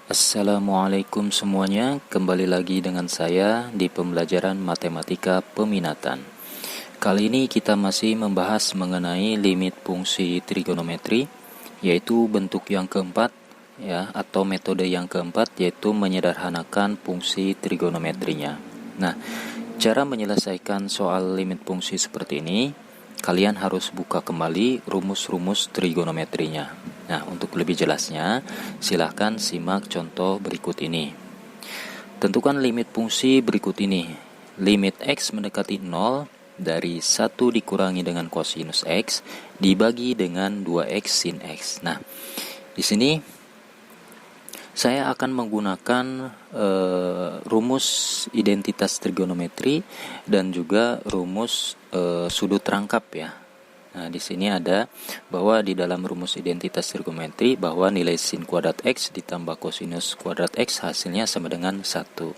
Assalamualaikum semuanya, kembali lagi dengan saya di pembelajaran matematika peminatan. Kali ini kita masih membahas mengenai limit fungsi trigonometri, yaitu bentuk yang keempat ya, atau metode yang keempat, yaitu menyederhanakan fungsi trigonometrinya. Nah, cara menyelesaikan soal limit fungsi seperti ini, kalian harus buka kembali rumus-rumus trigonometrinya. Nah, untuk lebih jelasnya, silahkan simak contoh berikut ini. Tentukan limit fungsi berikut ini. Limit X mendekati 0 dari 1 dikurangi dengan kosinus X dibagi dengan 2X sin X. Nah, di sini saya akan menggunakan rumus identitas trigonometri dan juga rumus sudut rangkap ya. Nah, di sini ada bahwa di dalam rumus identitas trigonometri bahwa nilai sin kuadrat X ditambah kosinus kuadrat X hasilnya sama dengan 1.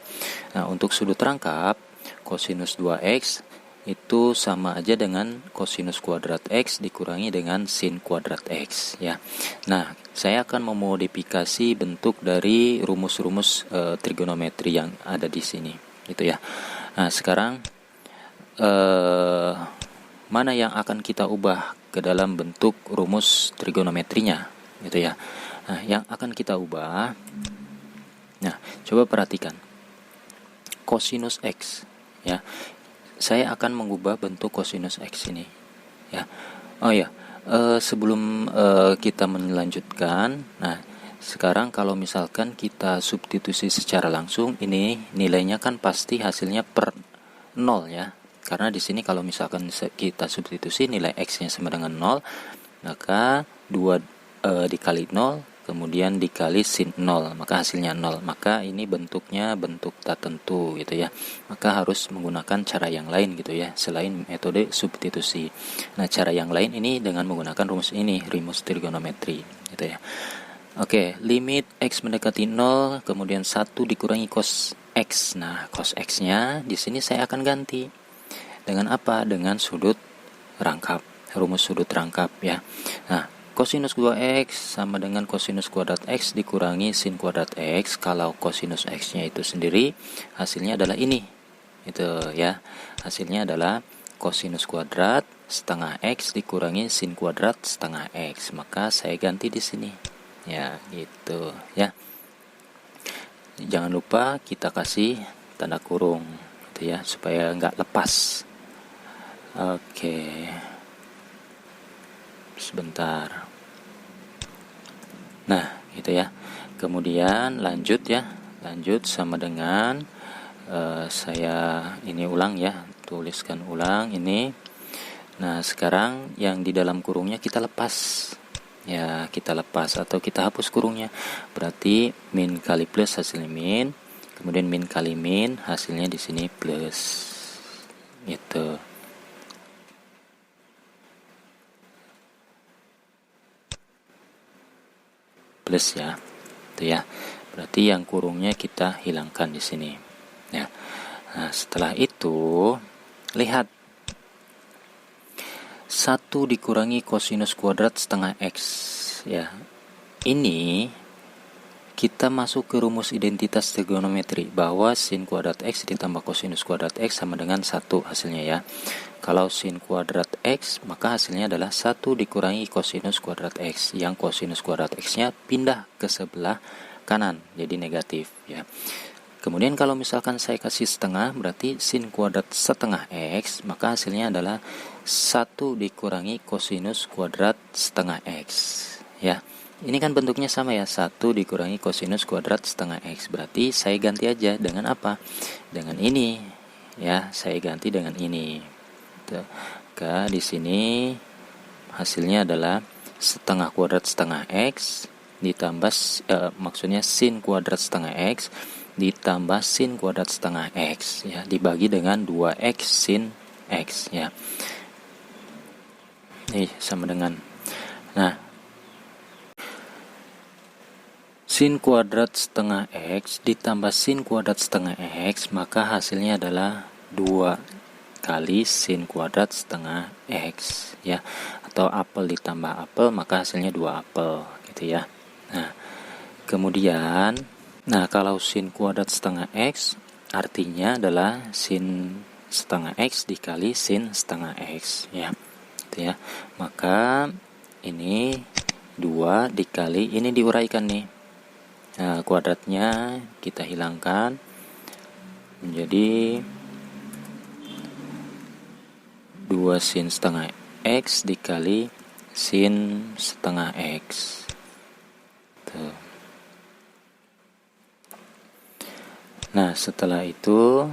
Nah, untuk sudut rangkap, kosinus 2X itu sama aja dengan kosinus kuadrat X dikurangi dengan sin kuadrat X ya. Nah, saya akan memodifikasi bentuk dari rumus-rumus trigonometri yang ada di sini gitu ya. Nah, sekarang mana yang akan kita ubah ke dalam bentuk rumus trigonometrinya gitu ya. Nah, yang akan kita ubah, nah coba perhatikan kosinus X ya. Saya akan mengubah bentuk kosinus X ini ya. Oh ya, sebelum kita melanjutkan, nah sekarang kalau misalkan kita substitusi secara langsung, ini nilainya kan pasti hasilnya per 0 ya. Karena di sini kalau misalkan kita substitusi nilai X-nya sama dengan 0, maka 2 dikali 0, kemudian dikali sin 0, maka hasilnya 0. Maka ini bentuknya bentuk tak tentu gitu ya. Maka harus menggunakan cara yang lain gitu ya, selain metode substitusi. Nah, cara yang lain ini dengan menggunakan rumus ini, rumus trigonometri gitu ya. Oke, limit X mendekati 0, kemudian 1 dikurangi cos X. Nah, cos X-nya di sini saya akan ganti dengan apa? Dengan sudut rangkap, rumus sudut rangkap ya. Nah, kosinus 2X sama dengan kosinus kuadrat X dikurangi sin kuadrat X. Kalau kosinus X-nya itu sendiri, hasilnya adalah ini. Itu ya. Hasilnya adalah kosinus kuadrat setengah X dikurangi sin kuadrat setengah X. Maka saya ganti di sini. Ya, gitu ya. Jangan lupa kita kasih tanda kurung gitu ya, supaya nggak lepas. Oke, sebentar. Nah, gitu ya. Kemudian lanjut ya, lanjut sama dengan saya ini ulang ya, tuliskan ulang ini. Nah, sekarang yang di dalam kurungnya kita lepas ya, kita lepas atau kita hapus kurungnya. Berarti min kali plus hasilnya min, kemudian min kali min hasilnya di sini plus, gitu. Plus ya, itu ya. Berarti yang kurungnya kita hilangkan di sini. Ya. Nah, setelah itu lihat 1 dikurangi kosinus kuadrat setengah X ya. Ini kita masuk ke rumus identitas trigonometri bahwa sin kuadrat X ditambah kosinus kuadrat X sama dengan 1 hasilnya ya. Kalau sin kuadrat X, maka hasilnya adalah 1 dikurangi kosinus kuadrat X, yang kosinus kuadrat X-nya pindah ke sebelah kanan, jadi negatif ya. Kemudian kalau misalkan saya kasih setengah, berarti sin kuadrat setengah X, maka hasilnya adalah 1 dikurangi kosinus kuadrat setengah X ya. Ini kan bentuknya sama ya, 1 dikurangi kosinus kuadrat setengah X. Berarti saya ganti aja dengan apa? Dengan ini ya, saya ganti dengan ini. Maka di sini hasilnya adalah setengah kuadrat setengah X ditambah maksudnya sin kuadrat setengah X ditambah sin kuadrat setengah X ya, dibagi dengan 2X sin X ya. Ini sama dengan, nah, sin kuadrat setengah X ditambah sin kuadrat setengah X, maka hasilnya adalah 2 kali sin kuadrat setengah X ya, atau apel ditambah apel maka hasilnya 2 apel gitu ya. Nah, kemudian Nah, kalau sin kuadrat setengah X artinya adalah sin setengah X dikali sin setengah X, ya. Gitu ya. Maka ini 2 dikali, ini diuraikan nih. Nah, kuadratnya kita hilangkan menjadi 2 sin setengah X dikali sin setengah X. Tuh. Nah, setelah itu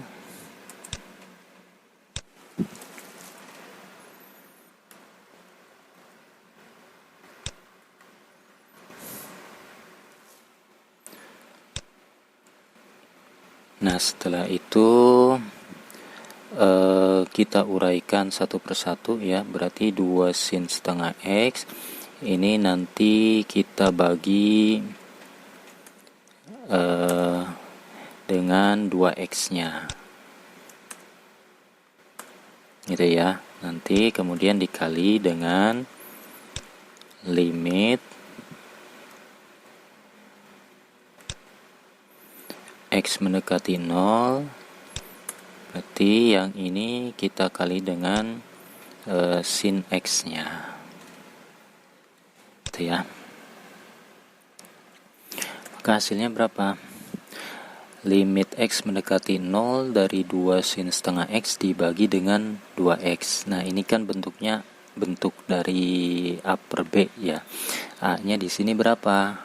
kita uraikan satu persatu ya, berarti 2 sin setengah X ini nanti kita bagi dengan 2X-nya gitu ya. Nanti kemudian dikali dengan limit X mendekati 0. Berarti yang ini kita kali dengan sin X-nya. Itu ya. Maka hasilnya berapa? Limit X mendekati 0 dari 2 sin setengah X dibagi dengan 2X. Nah, ini kan bentuknya bentuk dari A per B ya. A-nya di sini berapa?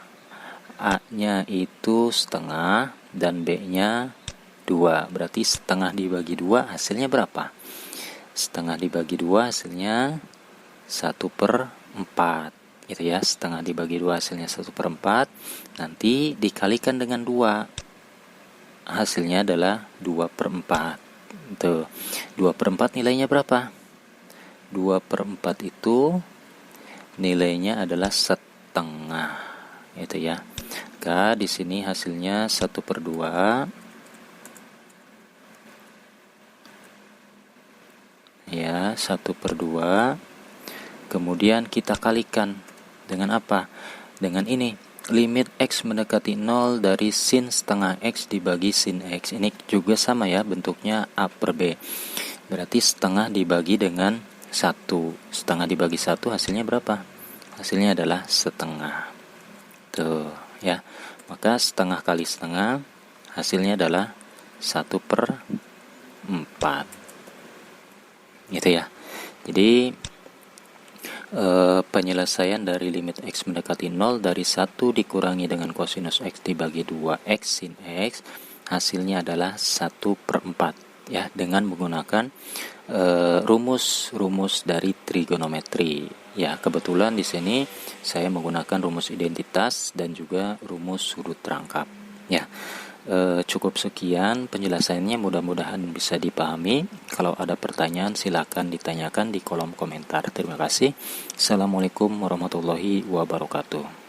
A-nya itu setengah dan B-nya 2. Berarti setengah dibagi 2 hasilnya berapa? Setengah dibagi 2 hasilnya 1/4. Gitu ya, setengah dibagi 2 hasilnya 1/4. Nanti dikalikan dengan 2. Hasilnya adalah 2/4. Tuh. 2/4 nilainya berapa? 2/4 itu nilainya adalah setengah. Itu ya. Maka di sini hasilnya 1/2. Ya, 1/2. Kemudian kita kalikan dengan apa? Dengan ini, limit X mendekati 0 dari sin setengah X dibagi sin X. Ini juga sama ya, bentuknya A per B. Berarti setengah dibagi dengan 1. Setengah dibagi 1 hasilnya berapa? Hasilnya adalah setengah. Tuh ya. Maka setengah kali setengah hasilnya adalah 1/4. Gitu ya. Jadi penyelesaian dari limit X mendekati 0 dari 1 dikurangi dengan kosinus X dibagi 2X sin X hasilnya adalah 1/4 ya, dengan menggunakan rumus dari trigonometri ya. Kebetulan di sini saya menggunakan rumus identitas dan juga rumus sudut rangkap ya. Cukup sekian penjelasannya, mudah-mudahan bisa dipahami. Kalau ada pertanyaan silakan ditanyakan di kolom komentar. Terima kasih. Assalamualaikum warahmatullahi wabarakatuh.